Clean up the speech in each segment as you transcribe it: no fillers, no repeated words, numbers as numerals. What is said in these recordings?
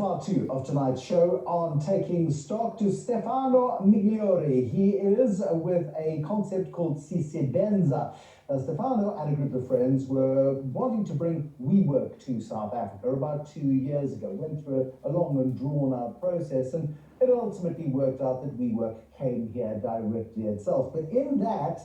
part two of tonight's show on taking stock to Stefano Migliore. He is with a concept called Sisebenza. Stefano and a group of friends were wanting to bring WeWork to South Africa about 2 years ago. Went through a long and drawn-out process, and it ultimately worked out that WeWork came here directly itself. But in that,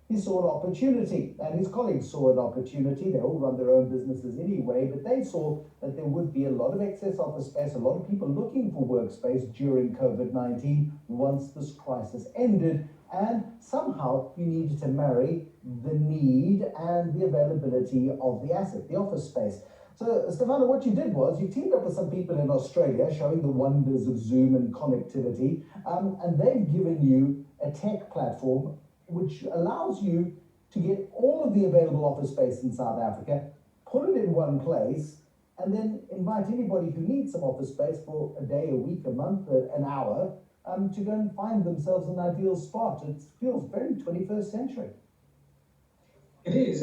he saw an opportunity, and his colleagues saw an opportunity. They all run their own businesses anyway, but they saw that there would be a lot of excess office space, a lot of people looking for workspace during COVID-19 once this crisis ended, and somehow you needed to marry the need and the availability of the asset, the office space. So, Stefano, what you did was you teamed up with some people in Australia showing the wonders of Zoom and connectivity, and they've given you a tech platform which allows you to get all of the available office space in South Africa, put it in one place, and then invite anybody who needs some office space for a day, a week, a month, an hour, to go and find themselves an ideal spot. It feels very 21st century. It is.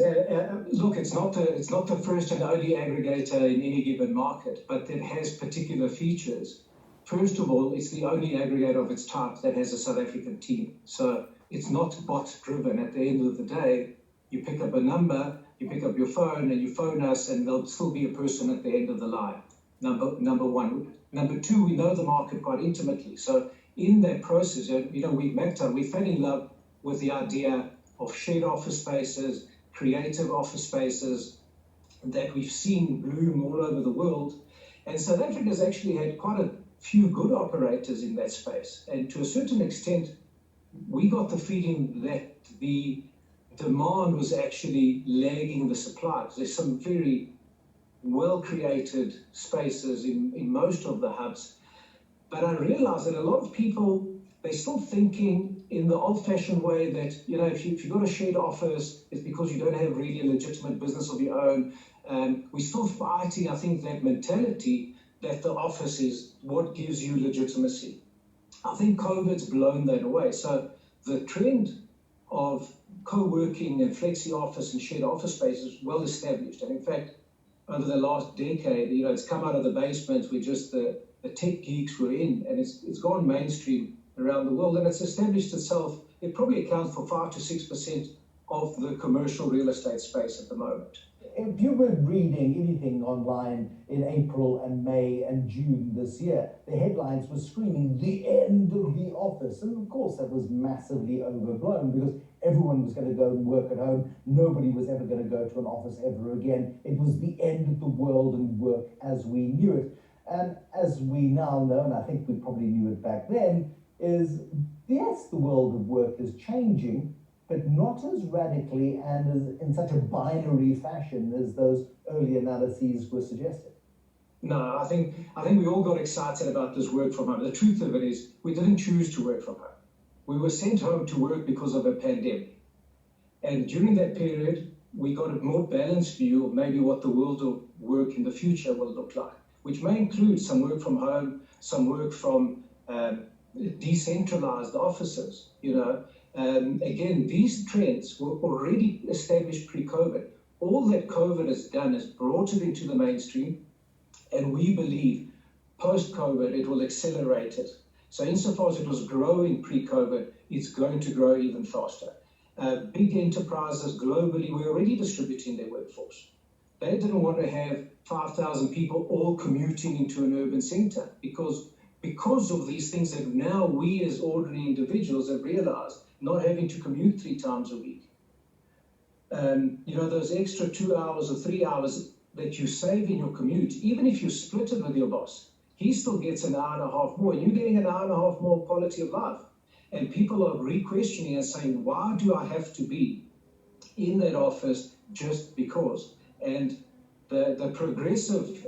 Look, it's not the first and only aggregator in any given market, but it has particular features. First of all, it's the only aggregator of its type that has a South African team. So it's not bot-driven. At the end of the day, you pick up a number, you pick up your phone, and you phone us, and there'll still be a person at the end of the line. Number one. Number two, we know the market quite intimately. So in that process, we've mapped out, we fell in love with the idea of shared office spaces, creative office spaces that we've seen bloom all over the world. And South Africa has actually had quite a few good operators in that space. And to a certain extent, we got the feeling that the demand was actually lagging the supply. There's some very well-created spaces in most of the hubs. But I realized that a lot of people, they're still thinking in the old-fashioned way that, if you've got a shared office, it's because you don't have really a legitimate business of your own. We're still fighting, I think, that mentality that the office is what gives you legitimacy. I think COVID's blown that away. So the trend of co-working and flexi office and shared office space is well established. And in fact, over the last decade, it's come out of the basement where just the tech geeks were in, and it's gone mainstream around the world, and it's established itself. It probably accounts for 5 to 6% of the commercial real estate space at the moment. If you were reading anything online in April and May and June this year, the headlines were screaming the end of the office. And of course, that was massively overblown because everyone was going to go and work at home. Nobody was ever going to go to an office ever again. It was the end of the world and work as we knew it. And as we now know, and I think we probably knew it back then, is yes, the world of work is changing, but not as radically and as in such a binary fashion as those early analyses were suggesting. No, I think we all got excited about this work from home. The truth of it is we didn't choose to work from home. We were sent home to work because of a pandemic. And during that period, we got a more balanced view of maybe what the world of work in the future will look like, which may include some work from home, some work from decentralized offices, Again, these trends were already established pre-COVID. All that COVID has done is brought it into the mainstream, and we believe post-COVID it will accelerate it. So insofar as it was growing pre-COVID, it's going to grow even faster. Big enterprises globally were already distributing their workforce. They didn't want to have 5,000 people all commuting into an urban center because of these things that now we as ordinary individuals have realized, not having to commute 3 times a week. Those extra 2 hours or 3 hours that you save in your commute, even if you split it with your boss, he still gets an hour and a half more, and you're getting an hour and a half more quality of life. And people are re-questioning and saying, why do I have to be in that office just because? And the progressive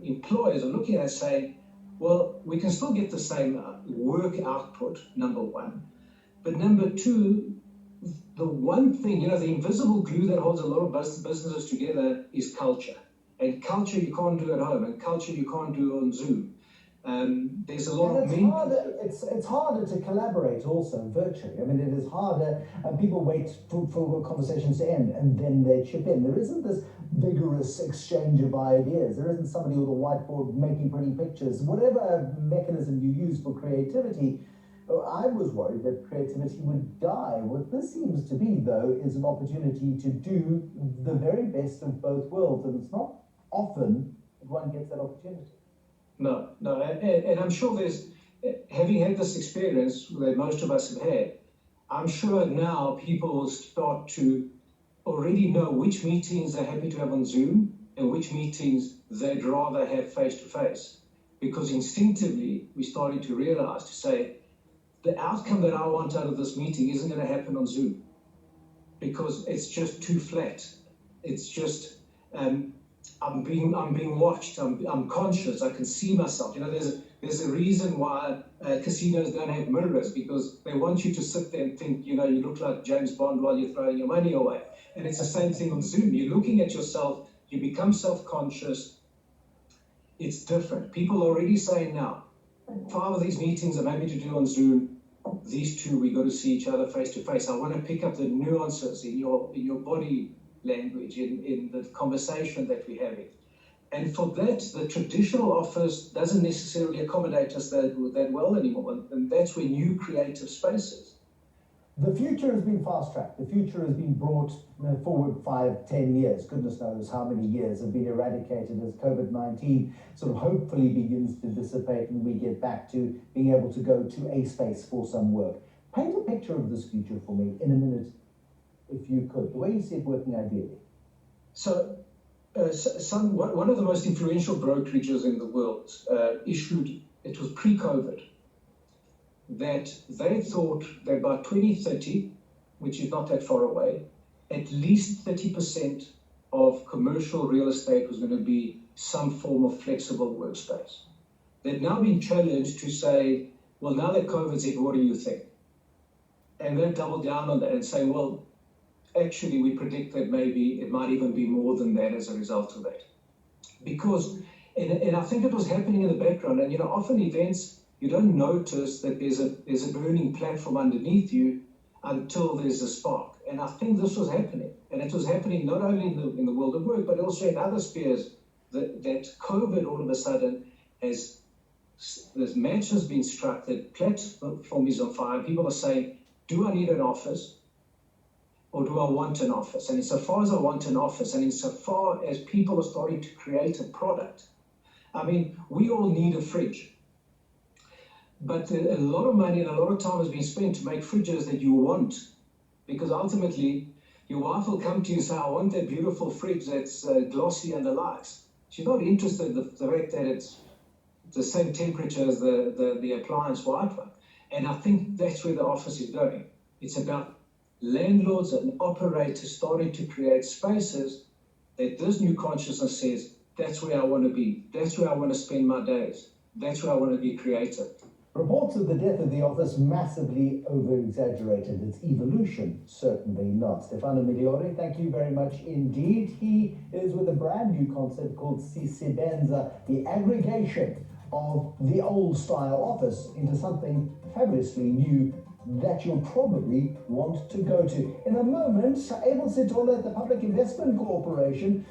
employers are looking at it saying, well, we can still get the same work output, number one. But number two, the one thing, the invisible glue that holds a lot of businesses together is culture. And culture you can't do at home, and culture you can't do on Zoom. There's a lot of it's harder to collaborate also virtually. I mean, it is harder, and people wait for conversations to end and then they chip in. There isn't this vigorous exchange of ideas. There isn't somebody with a whiteboard making pretty pictures. Whatever mechanism you use for creativity, I was worried that creativity would die. What this seems to be, though, is an opportunity to do the very best of both worlds, and it's not often that one gets that opportunity. No, and I'm sure there's, having had this experience that most of us have had, I'm sure now people will start to already know which meetings they're happy to have on Zoom and which meetings they'd rather have face-to-face. Because instinctively, we're starting to realize, to say, the outcome that I want out of this meeting isn't going to happen on Zoom because it's just too flat. It's just, I'm being watched. I'm conscious. I can see myself. You know, there's a reason why casinos don't have mirrors, because they want you to sit there and think, you know, you look like James Bond while you're throwing your money away. And it's the same thing on Zoom. You're looking at yourself. You become self-conscious. It's different. People are already saying now, 5 of these meetings I'm happy to do on Zoom. These 2, we got to see each other face to face. I want to pick up the nuances in your body language, in the conversation that we're having. And for that, the traditional office doesn't necessarily accommodate us that well anymore. And that's where new creative spaces. The future has been fast-tracked. The future has been brought forward 5, 10 years. Goodness knows how many years have been eradicated as COVID-19 sort of hopefully begins to dissipate and we get back to being able to go to a space for some work. Paint a picture of this future for me in a minute, if you could, the way you see it working ideally. So, one of the most influential brokerages in the world issued, it was pre-COVID, that they thought that by 2030, which is not that far away, at least 30% of commercial real estate was going to be some form of flexible workspace. They've now been challenged to say, well, now that COVID's hit, what do you think? And they've doubled down on that and say, well, actually, we predict that maybe it might even be more than that as a result of that. Because, and I think it was happening in the background, and you know, often events, you don't notice that there's a burning platform underneath you until there's a spark. And I think this was happening. And it was happening not only in the world of work, but also in other spheres, that COVID all of a sudden has, this match has been struck, that platform is on fire. People are saying, do I need an office or do I want an office? And insofar as I want an office, and insofar as people are starting to create a product, I mean, we all need a fridge. But a lot of money and a lot of time has been spent to make fridges that you want, because ultimately your wife will come to you and say, I want that beautiful fridge that's glossy and the likes. She's not interested in the fact that it's the same temperature as the appliance white one. And I think that's where the office is going. It's about landlords and operators starting to create spaces that this new consciousness says, that's where I want to be. That's where I want to spend my days. That's where I want to be creative. Reports of the death of the office massively over-exaggerated. Its evolution, certainly not. Stefano Migliore, thank you very much indeed. He is with a brand new concept called Sisebenza, the aggregation of the old-style office into something fabulously new that you'll probably want to go to. In a moment, Abel Sitola at the Public Investment Corporation